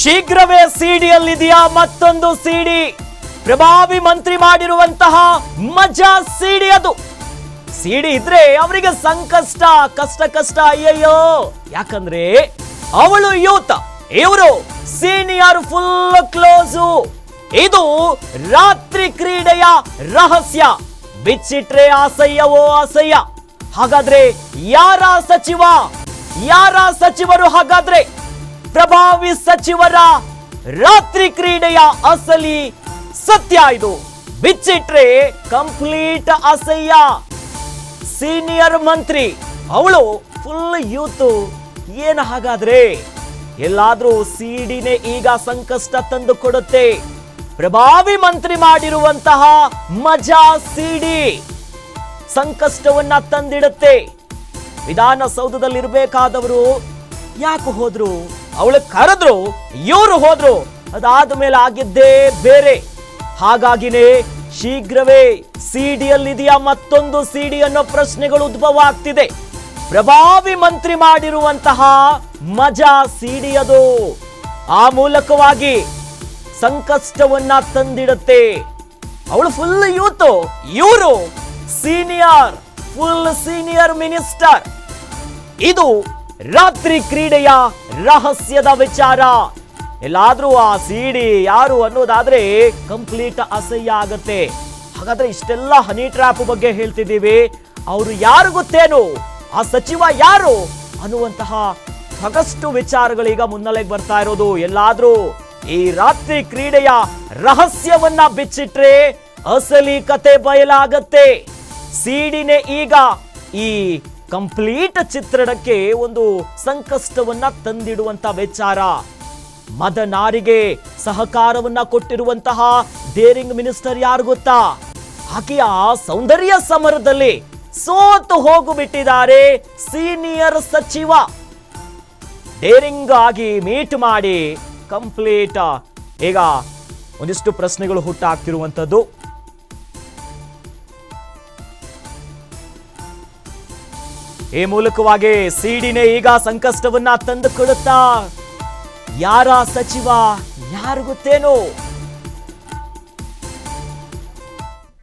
ಶೀಘ್ರವೇ ಸಿಡಿಯಲ್ಲಿದೆಯಾ ಮತ್ತೊಂದು ಸಿಡಿ? ಪ್ರಭಾವಿ ಮಂತ್ರಿ ಮಾಡಿರುವಂತಹ ಮಜಾ ಸಿಡಿ ಅದು. ಸಿಡಿ ಇದ್ರೆ ಅವರಿಗೆ ಸಂಕಷ್ಟ, ಕಷ್ಟ ಅಯ್ಯಯ್ಯೋ. ಯಾಕಂದ್ರೆ ಅವಳು ಯೂತ್, ಇವರು ಸೀನಿಯರ್, ಫುಲ್ ಕ್ಲೋಸು. ಇದು ರಾತ್ರಿ ಕ್ರೀಡೆಯ ರಹಸ್ಯ. ಬಿಚ್ಚಿಟ್ರೆ ಅಸಹ್ಯವೋ ಅಸಹ್ಯ. ಹಾಗಾದ್ರೆ ಯಾರ ಸಚಿವರು? ಹಾಗಾದ್ರೆ ಪ್ರಭಾವಿ ಸಚಿವರ ರಾತ್ರಿ ಕ್ರೀಡೆಯ ಅಸಲಿ ಸತ್ಯ ಇದು. ಬಿಚ್ಚಿಟ್ರೆ ಕಂಪ್ಲೀಟ್ ಅಸಹ್ಯ. ಸೀನಿಯರ್ ಮಂತ್ರಿ, ಅವಳು ಫುಲ್ ಯೂತ್. ಏನು ಹಾಗಾದ್ರೆ? ಎಲ್ಲಾದ್ರೂ ಸಿಡಿನೇ ಈಗ ಸಂಕಷ್ಟ ತಂದು ಕೊಡುತ್ತೆ. ಪ್ರಭಾವಿ ಮಂತ್ರಿ ಮಾಡಿರುವಂತಹ ಮಜಾ ಸಿಡಿ ಸಂಕಷ್ಟವನ್ನ ತಂದಿಡುತ್ತೆ. ವಿಧಾನಸೌಧದಲ್ಲಿರ್ಬೇಕಾದವರು ಯಾಕೆ ಹೋದ್ರು? ಅವಳು ಕರೆದ್ರು, ಇವರು ಹೋದ್ರು. ಅದಾದ ಮೇಲೆ ಆಗಿದ್ದೇ ಬೇರೆ. ಹಾಗಾಗಿನೇ ಶೀಘ್ರವೇ ಸಿಡಿಯಲ್ಲಿದೆಯಾ ಮತ್ತೊಂದು ಸಿಡಿ ಅನ್ನೋ ಪ್ರಶ್ನೆಗಳು ಉದ್ಭವ ಆಗ್ತಿದೆ. ಪ್ರಭಾವಿ ಮಂತ್ರಿ ಮಾಡಿರುವಂತಹ ಮಜಾ ಸಿಡಿ ಅದು. ಆ ಮೂಲಕವಾಗಿ ಸಂಕಷ್ಟವನ್ನ ತಂದಿಡುತ್ತೆ. ಅವಳು ಫುಲ್ ಯೂತ್, ಇವರು ಸೀನಿಯರ್, ಫುಲ್ ಸೀನಿಯರ್ ಮಿನಿಸ್ಟರ್. ಇದು ರಾತ್ರಿ ಕ್ರೀಡೆಯ ರಹಸ್ಯದ ವಿಚಾರ. ಎಲ್ಲಾದ್ರೂ ಆ ಸಿಡಿ ಯಾರು ಅನ್ನೋದಾದ್ರೆ ಕಂಪ್ಲೀಟ್ ಅಸಹ್ಯ ಆಗತ್ತೆ. ಹಾಗಾದ್ರೆ ಇಷ್ಟೆಲ್ಲ ಹನಿ ಟ್ರ್ಯಾಪ್ ಬಗ್ಗೆ ಹೇಳ್ತಿದ್ದೀವಿ. ಅವರು ಯಾರು ಗೊತ್ತೇನು? ಆ ಸಚಿವ ಯಾರು ಅನ್ನುವಂತಹ ಸಾಕಷ್ಟು ವಿಚಾರಗಳೀಗ ಮುನ್ನೆಲೆಗೆ ಬರ್ತಾ ಇರೋದು. ಎಲ್ಲಾದ್ರೂ ಈ ರಾತ್ರಿ ಕ್ರೀಡೆಯ ರಹಸ್ಯವನ್ನ ಬಿಚ್ಚಿಟ್ರೆ ಅಸಲಿ ಕತೆ ಬಯಲಾಗತ್ತೆ. ಸಿಡಿನೇ ಈಗ ಈ ಕಂಪ್ಲೀಟ್ ಚಿತ್ರಣಕ್ಕೆ ಒಂದು ಸಂಕಷ್ಟವನ್ನ ತಂದಿಡುವಂತ ವಿಚಾರ. ಮದನಾರಿಗೆ ಸಹಕಾರವನ್ನ ಕೊಟ್ಟಿರುವಂತಹ ಡೇರಿಂಗ್ ಮಿನಿಸ್ಟರ್ ಯಾರು ಗೊತ್ತಾ? ಆಕೆಯ ಸೌಂದರ್ಯ ಸಮರದಲ್ಲಿ ಸೋತು ಹೋಗಿಬಿಟ್ಟಿದ್ದಾರೆ ಸೀನಿಯರ್ ಸಚಿವ. ಡೇರಿಂಗ್ ಆಗಿ ಮೀಟ್ ಮಾಡಿ ಕಂಪ್ಲೀಟ್ ಈಗ ಒಂದಿಷ್ಟು ಪ್ರಶ್ನೆಗಳು ಹುಟ್ಟಾಗ್ತಿರುವಂತದ್ದು. ಈ ಮೂಲಕವಾಗಿ ಸಿಡಿನೇ ಈಗ ಸಂಕಷ್ಟವನ್ನ ತಂದುಕೊಡುತ್ತಾ. ಯಾರ ಸಚಿವ ಯಾರು ಗೊತ್ತೇನು?